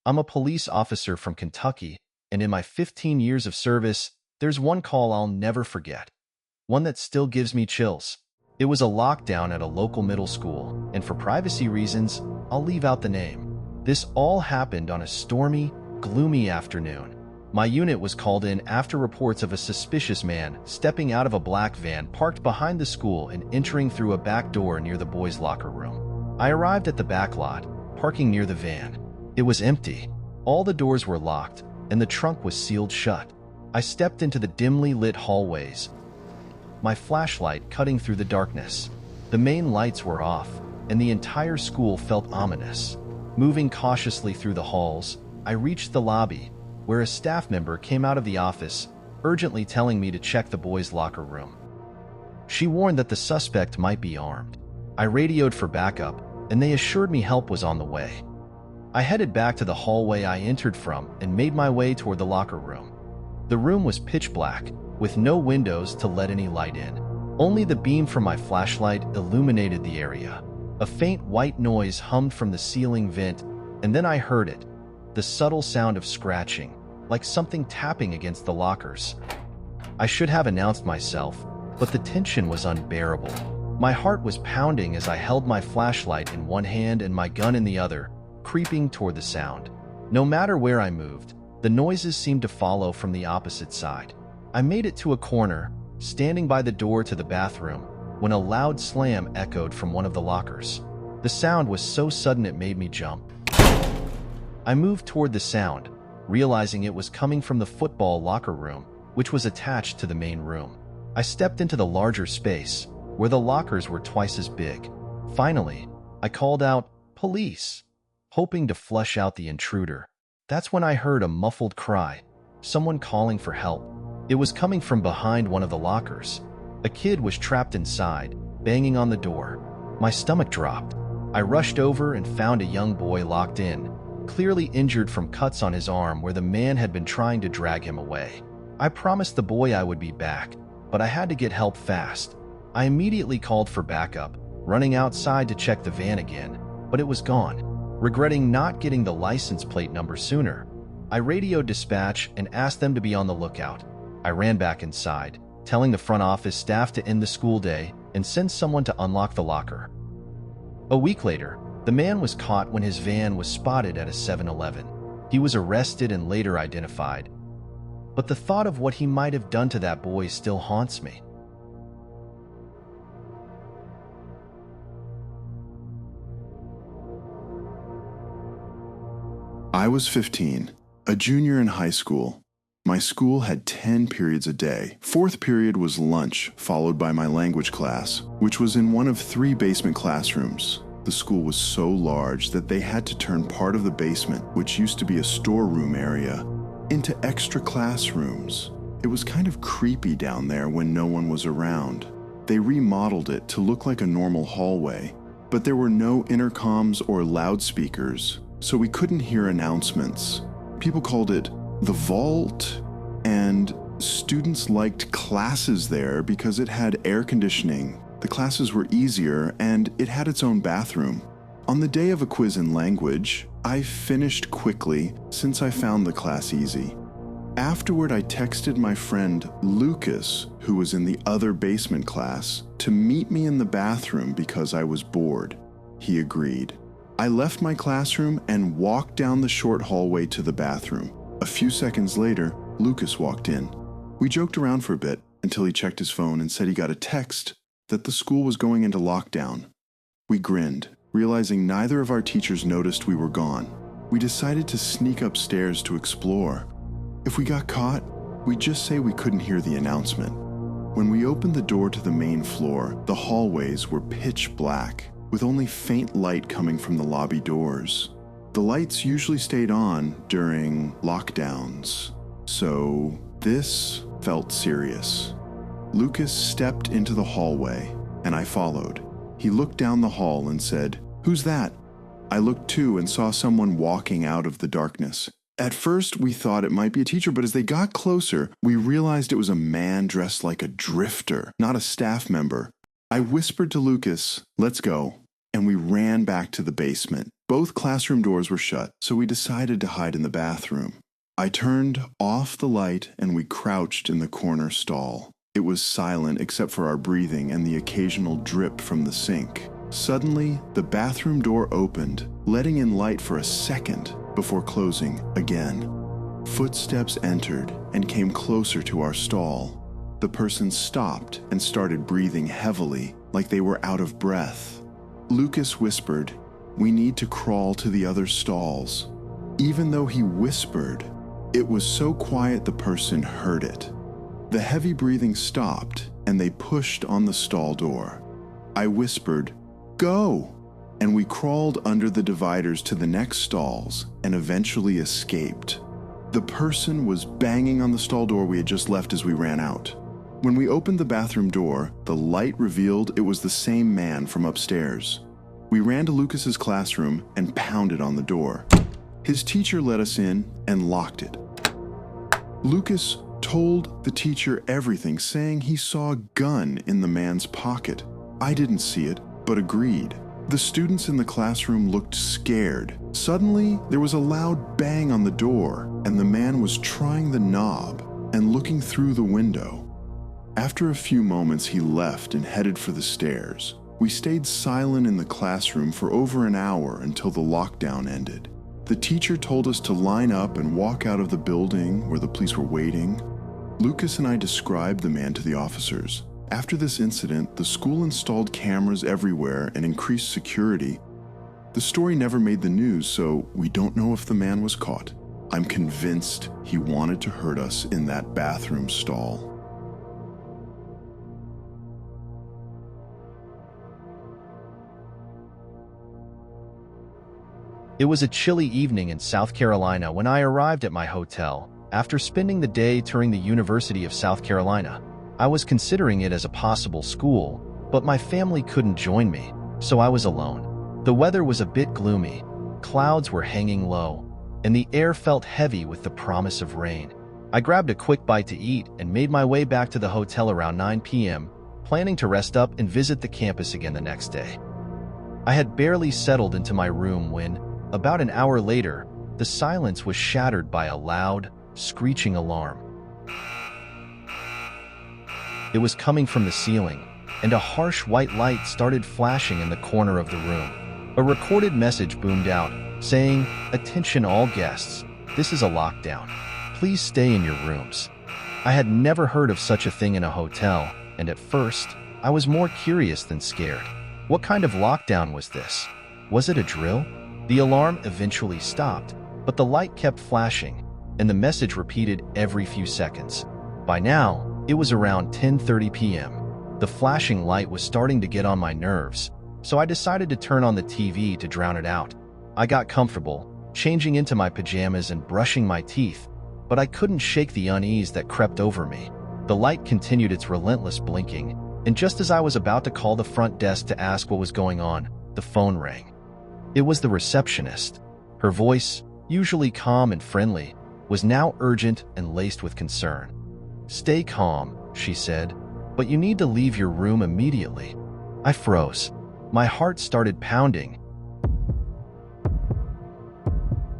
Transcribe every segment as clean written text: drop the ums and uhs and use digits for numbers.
I'm a police officer from Kentucky, and in my 15 years of service, there's one call I'll never forget. One that still gives me chills. It was a lockdown at a local middle school, and for privacy reasons, I'll leave out the name. This all happened on a stormy, gloomy afternoon. My unit was called in after reports of a suspicious man stepping out of a black van parked behind the school and entering through a back door near the boys' locker room. I arrived at the back lot, parking near the van. It was empty. All the doors were locked, and the trunk was sealed shut. I stepped into the dimly lit hallways, my flashlight cutting through the darkness. The main lights were off, and the entire school felt ominous. Moving cautiously through the halls, I reached the lobby, where a staff member came out of the office, urgently telling me to check the boys' locker room. She warned that the suspect might be armed. I radioed for backup, and they assured me help was on the way. I headed back to the hallway I entered from and made my way toward the locker room. The room was pitch black, with no windows to let any light in. Only the beam from my flashlight illuminated the area. A faint white noise hummed from the ceiling vent, and then I heard it, the subtle sound of scratching, like something tapping against the lockers. I should have announced myself, but the tension was unbearable. My heart was pounding as I held my flashlight in one hand and my gun in the other, creeping toward the sound. No matter where I moved, the noises seemed to follow from the opposite side. I made it to a corner, standing by the door to the bathroom, when a loud slam echoed from one of the lockers. The sound was so sudden it made me jump. I moved toward the sound, realizing it was coming from the football locker room, which was attached to the main room. I stepped into the larger space, where the lockers were twice as big. Finally, I called out, "Police," hoping to flush out the intruder. That's when I heard a muffled cry, someone calling for help. It was coming from behind one of the lockers. A kid was trapped inside, banging on the door. My stomach dropped. I rushed over and found a young boy locked in, clearly injured from cuts on his arm where the man had been trying to drag him away. I promised the boy I would be back, but I had to get help fast. I immediately called for backup, running outside to check the van again, but it was gone. Regretting not getting the license plate number sooner, I radioed dispatch and asked them to be on the lookout. I ran back inside, telling the front office staff to end the school day and send someone to unlock the locker. A week later, the man was caught when his van was spotted at a 7-Eleven. He was arrested and later identified. But the thought of what he might have done to that boy still haunts me. I was 15, a junior in high school. My school had 10 periods a day. Fourth period was lunch, followed by my language class, which was in one of 3 basement classrooms. The school was so large that they had to turn part of the basement, which used to be a storeroom area, into extra classrooms. It was kind of creepy down there when no one was around. They remodeled it to look like a normal hallway, but there were no intercoms or loudspeakers, so we couldn't hear announcements. People called it the vault, and students liked classes there because it had air conditioning. The classes were easier, and it had its own bathroom. On the day of a quiz in language, I finished quickly since I found the class easy. Afterward, I texted my friend Lucas, who was in the other basement class, to meet me in the bathroom because I was bored. He agreed. I left my classroom and walked down the short hallway to the bathroom. A few seconds later, Lucas walked in. We joked around for a bit until he checked his phone and said he got a text that the school was going into lockdown. We grinned, realizing neither of our teachers noticed we were gone. We decided to sneak upstairs to explore. If we got caught, we'd just say we couldn't hear the announcement. When we opened the door to the main floor, the hallways were pitch black, with only faint light coming from the lobby doors. The lights usually stayed on during lockdowns, so this felt serious. Lucas stepped into the hallway, and I followed. He looked down the hall and said, "Who's that?" I looked too and saw someone walking out of the darkness. At first, we thought it might be a teacher, but as they got closer, we realized it was a man dressed like a drifter, not a staff member. I whispered to Lucas, "Let's go," and we ran back to the basement. Both classroom doors were shut, so we decided to hide in the bathroom. I turned off the light and we crouched in the corner stall. It was silent except for our breathing and the occasional drip from the sink. Suddenly, the bathroom door opened, letting in light for a second before closing again. Footsteps entered and came closer to our stall. The person stopped and started breathing heavily, like they were out of breath. Lucas whispered, "We need to crawl to the other stalls." Even though he whispered, it was so quiet the person heard it. The heavy breathing stopped and they pushed on the stall door. I whispered, "Go!" and we crawled under the dividers to the next stalls and eventually escaped. The person was banging on the stall door we had just left as we ran out. When we opened the bathroom door, the light revealed it was the same man from upstairs. We ran to Lucas's classroom and pounded on the door. His teacher let us in and locked it. Lucas told the teacher everything, saying he saw a gun in the man's pocket. I didn't see it, but agreed. The students in the classroom looked scared. Suddenly, there was a loud bang on the door, and the man was trying the knob and looking through the window. After a few moments, he left and headed for the stairs. We stayed silent in the classroom for over an hour until the lockdown ended. The teacher told us to line up and walk out of the building where the police were waiting. Lucas and I described the man to the officers. After this incident, the school installed cameras everywhere and increased security. The story never made the news, so we don't know if the man was caught. I'm convinced he wanted to hurt us in that bathroom stall. It was a chilly evening in South Carolina when I arrived at my hotel after spending the day touring the University of South Carolina. I was considering it as a possible school, but my family couldn't join me, so I was alone. The weather was a bit gloomy, clouds were hanging low, and the air felt heavy with the promise of rain. I grabbed a quick bite to eat and made my way back to the hotel around 9 p.m., planning to rest up and visit the campus again the next day. I had barely settled into my room when, about an hour later, the silence was shattered by a loud, screeching alarm. It was coming from the ceiling, and a harsh white light started flashing in the corner of the room. A recorded message boomed out, saying, "Attention all guests, this is a lockdown. Please stay in your rooms." I had never heard of such a thing in a hotel, and at first, I was more curious than scared. What kind of lockdown was this? Was it a drill? The alarm eventually stopped, but the light kept flashing, and the message repeated every few seconds. By now, it was around 10:30 p.m. The flashing light was starting to get on my nerves, so I decided to turn on the TV to drown it out. I got comfortable, changing into my pajamas and brushing my teeth, but I couldn't shake the unease that crept over me. The light continued its relentless blinking, and just as I was about to call the front desk to ask what was going on, the phone rang. It was the receptionist. Her voice, usually calm and friendly, was now urgent and laced with concern. "Stay calm," she said, "but you need to leave your room immediately." I froze. My heart started pounding.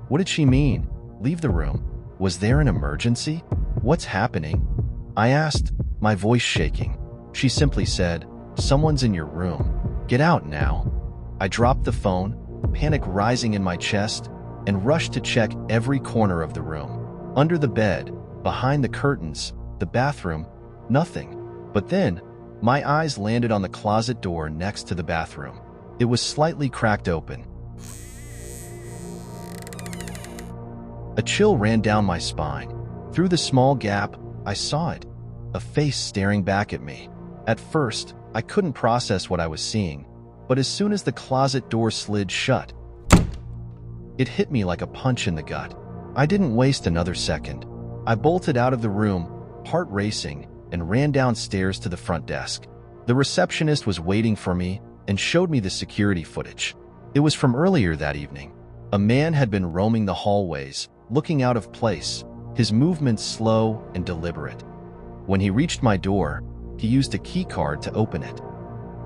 What did she mean? Leave the room? Was there an emergency? What's happening? I asked, my voice shaking. She simply said, "Someone's in your room. Get out now." I dropped the phone, panic rising in my chest, and rushed to check every corner of the room. Under the bed, behind the curtains, the bathroom, nothing. But then, my eyes landed on the closet door next to the bathroom. It was slightly cracked open. A chill ran down my spine. Through the small gap, I saw it, a face staring back at me. At first, I couldn't process what I was seeing, but as soon as the closet door slid shut, it hit me like a punch in the gut. I didn't waste another second. I bolted out of the room, heart racing, and ran downstairs to the front desk. The receptionist was waiting for me and showed me the security footage. It was from earlier that evening. A man had been roaming the hallways, looking out of place, his movements slow and deliberate. When he reached my door, he used a key card to open it.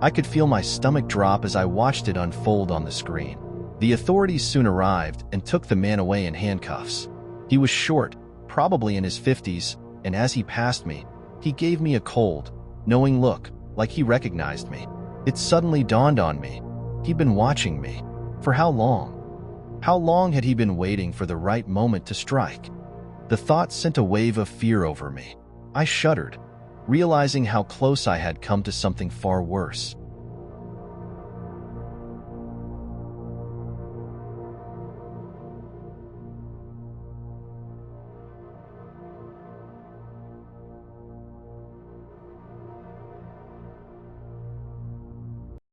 I could feel my stomach drop as I watched it unfold on the screen. The authorities soon arrived and took the man away in handcuffs. He was short, probably in his 50s, and as he passed me, he gave me a cold, knowing look, like he recognized me. It suddenly dawned on me. He'd been watching me. For how long? How long had he been waiting for the right moment to strike? The thought sent a wave of fear over me. I shuddered, realizing how close I had come to something far worse.